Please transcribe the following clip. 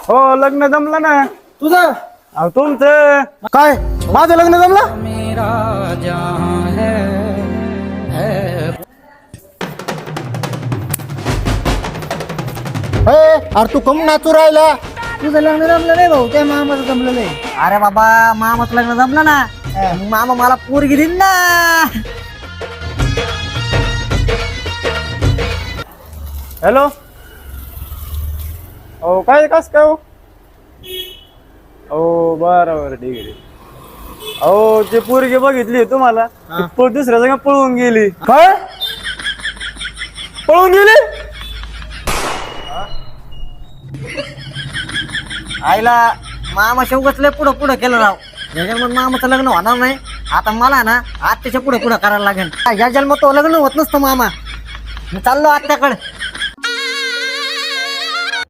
हो लग्न जमलं ना. तुझं अहो तुमचं काय माझं लग्न जमलं? मेरा जहां है अरे तू कम नाचू राहिला? तुझं लग्न जमलं नाही भाऊ, त्या मामाचं जमलं नाही. अरे बाबा मामाचं लग्न जमलं ना, मग मामा मला पोरगी देईन ना. हॅलो. हो काय कस काय हो? हो बरं बरं ठीक आहे. अहो ते पोरगी बघितली तुम्हाला, दुसऱ्या जागा पळून गेली. काय पळून गेली? आईला मामा शेवगच लय पुढं पुढं केलं राव. या जन्मात मामाचं लग्न होणार नाही. आता मला ना आत्याच्या पुढे पुढं करायला लागेल. या जन्मात तो लग्न होत नसतं मामा. मी चाललो आत्याकडे.